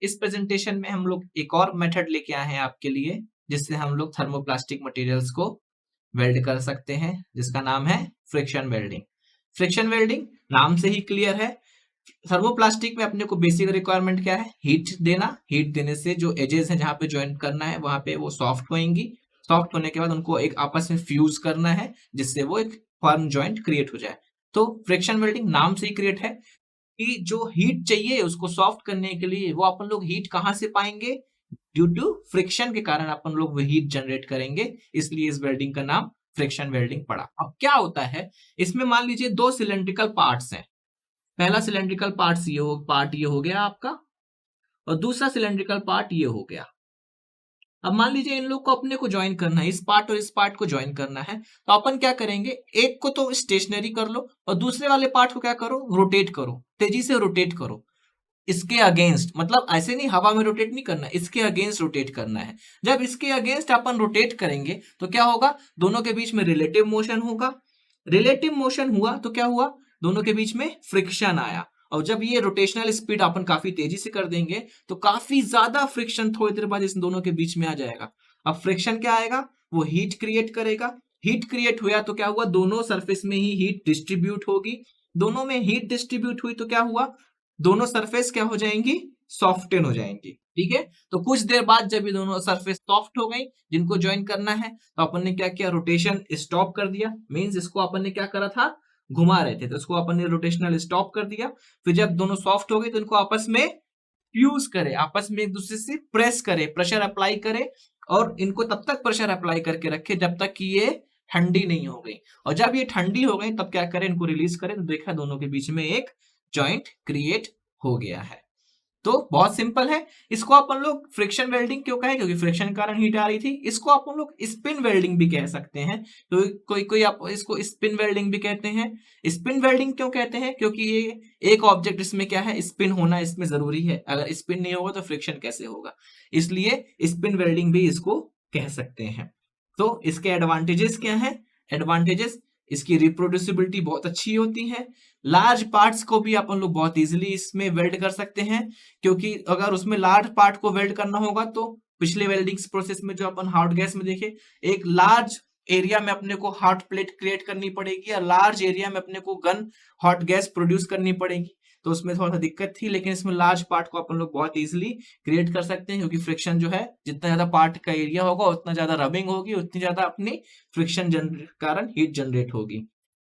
इस प्रेजेंटेशन में हम लोग एक और मेथड लेके आए हैं आपके लिए, जिससे हम लोग थर्मोप्लास्टिक मटेरियल्स को वेल्ड कर सकते हैं, जिसका नाम है फ्रिक्शन वेल्डिंग। फ्रिक्शन वेल्डिंग नाम से ही क्लियर है। थर्मोप्लास्टिक में अपने को बेसिक रिक्वायरमेंट क्या है? हीट देना। हीट देने से जो एजेस हैं जहां पे ज्वाइन करना है वहां पे वो सॉफ्ट होंगी। सॉफ्ट होने के बाद उनको एक आपस में फ्यूज करना है, जिससे वो एक फर्म जॉइंट क्रिएट हो जाए। तो फ्रिक्शन वेल्डिंग नाम से ही क्रिएट है कि जो हीट चाहिए उसको सॉफ्ट करने के लिए, वो अपन लोग हीट कहां से पाएंगे? ड्यू टू फ्रिक्शन के कारण अपन लोग वो हीट जनरेट करेंगे, इसलिए इस वेल्डिंग का नाम फ्रिक्शन वेल्डिंग पड़ा। अब क्या होता है इसमें, मान लीजिए दो सिलेंड्रिकल पार्ट्स हैं। पहला सिलेंड्रिकल पार्ट ये हो गया आपका, और दूसरा सिलेंड्रिकल पार्ट ये हो गया। अब मान लीजिए इन लोग को अपने को ज्वाइन करना है, इस पार्ट और इस पार्ट को ज्वाइन करना है, तो अपन क्या करेंगे, एक को तो स्टेशनरी कर लो और दूसरे वाले पार्ट को क्या करो, रोटेट करो, तेजी से रोटेट करो। इसके अगेंस्ट, मतलब ऐसे नहीं हवा में रोटेट नहीं करना, इसके अगेंस्ट रोटेट करना है। जब इसके अगेंस्ट अपन रोटेट करेंगे तो क्या होगा, दोनों के बीच में रिलेटिव मोशन होगा। रिलेटिव मोशन हुआ तो क्या हुआ, दोनों के बीच में फ्रिक्शन आया। और जब ये रोटेशनल स्पीड अपन काफी तेजी से कर देंगे तो काफी ज्यादा फ्रिक्शन थोड़ी देर बाद इस दोनों के बीच में आ जाएगा। अब फ्रिक्शन क्या आएगा, वो हीट क्रिएट करेगा। हीट क्रिएट हुआ तो क्या हुआ, दोनों सरफेस में ही हीट डिस्ट्रीब्यूट होगी। दोनों में हीट डिस्ट्रीब्यूट हुई तो क्या हुआ, दोनों सरफेस क्या हो जाएंगी, सॉफ्टन हो जाएंगी। ठीक है, तो कुछ देर बाद जब ये दोनों सरफेस सॉफ्ट हो गई, जिनको ज्वाइन करना है, तो अपन ने क्या किया, रोटेशन स्टॉप कर दिया। मींस इसको अपन ने क्या करा था, घुमा रहे थे, तो इसको अपन ने रोटेशनल स्टॉप कर दिया। फिर जब दोनों सॉफ्ट हो गए तो इनको आपस में फ्यूज करे, आपस में एक दूसरे से प्रेस करे, प्रेशर अप्लाई करे, और इनको तब तक प्रेशर अप्लाई करके रखे जब तक कि ये ठंडी नहीं हो गई। और जब ये ठंडी हो गई तब क्या करें, इनको रिलीज करें, तो देखा दोनों के बीच में एक जॉइंट क्रिएट हो गया है। तो बहुत सिंपल है। इसको अपन लोग फ्रिक्शन वेल्डिंग क्यों कहे, क्योंकि फ्रिक्शन के कारण हीट आ रही थी। इसको अपन लोग स्पिन वेल्डिंग भी कह सकते हैं, तो कोई कोई आप इसको स्पिन वेल्डिंग भी कहते हैं। स्पिन वेल्डिंग क्यों कहते हैं, क्योंकि ये एक ऑब्जेक्ट इसमें क्या है, स्पिन होना इसमें जरूरी है। अगर स्पिन नहीं होगा तो फ्रिक्शन कैसे होगा, इसलिए स्पिन वेल्डिंग भी इसको कह सकते हैं। तो इसके एडवांटेजेस क्या है, एडवांटेजेस, इसकी रिप्रोड्यूसिबिलिटी बहुत अच्छी होती है। लार्ज पार्ट्स को भी अपन लोग बहुत इजीली इसमें वेल्ड कर सकते हैं, क्योंकि अगर उसमें लार्ज पार्ट को वेल्ड करना होगा तो पिछले वेल्डिंग प्रोसेस में जो अपन हॉट गैस में देखे, एक लार्ज एरिया में अपने को हॉट प्लेट क्रिएट करनी पड़ेगी, या लार्ज एरिया में अपने को गन हॉट गैस प्रोड्यूस करनी पड़ेगी। तो उसमें थोड़ा सा दिक्कत थी, लेकिन इसमें लार्ज पार्ट को अपन लोग बहुत इजीली क्रिएट कर सकते हैं, क्योंकि फ्रिक्शन जो है, जितना ज्यादा पार्ट का एरिया होगा उतना ज्यादा रबिंग होगी, उतनी ज्यादा अपनी फ्रिक्शन कारण हीट जनरेट होगी।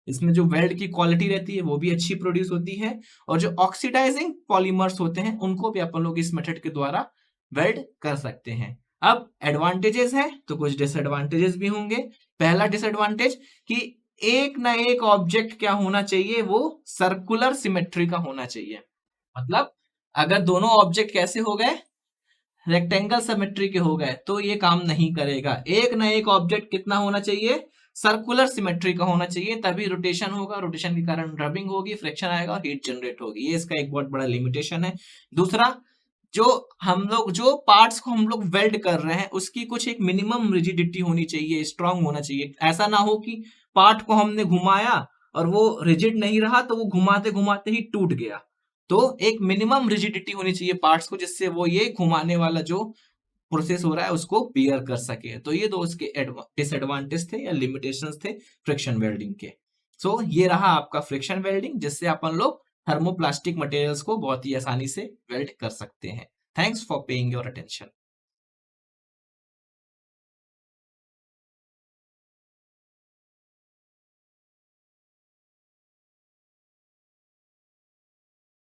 इसमें जो वेल्ड की क्वालिटी रहती है वो भी अच्छी प्रोड्यूस होती है, और जो ऑक्सीडाइजिंग पॉलीमर्स होते हैं उनको भी अपन लोग इस मेथड के द्वारा वेल्ड कर सकते हैं। अब एडवांटेजेस है तो कुछ डिसएडवांटेजेस भी होंगे। पहला डिसएडवांटेज कि एक ना एक ऑब्जेक्ट क्या होना चाहिए, वो सर्कुलर सिमेट्री का होना चाहिए। मतलब अगर दोनों ऑब्जेक्ट कैसे हो गए, रेक्टेंगल सिमेट्री के हो गए, तो ये काम नहीं करेगा। एक ना एक ऑब्जेक्ट कितना होना चाहिए, सर्कुलर सिमेट्री का होना चाहिए, तभी रोटेशन होगा, रोटेशन के कारण रबिंग होगी, फ्रिक्शन आएगा और हीट जनरेट होगी। ये इसका एक बहुत बड़ा लिमिटेशन है। दूसरा, जो हम लोग जो पार्ट्स को हम लोग वेल्ड कर रहे हैं उसकी कुछ एक मिनिमम रिजिडिटी होनी चाहिए, स्ट्रांग होना चाहिए। ऐसा ना हो कि पार्ट को हमने घुमाया और वो रिजिड नहीं रहा तो वो घुमाते घुमाते ही टूट गया। तो एक मिनिमम रिजिडिटी होनी चाहिए पार्ट्स को, जिससे वो ये घुमाने वाला जो प्रोसेस हो रहा है उसको बियर कर सके। तो ये दो उसके डिसएडवांटेज थे या लिमिटेशंस थे फ्रिक्शन वेल्डिंग के। सो ये रहा आपका फ्रिक्शन वेल्डिंग, जिससे अपन लोग थर्मोप्लास्टिक मटेरियल्स को बहुत ही आसानी से वेल्ड कर सकते हैं। Thanks for paying your attention.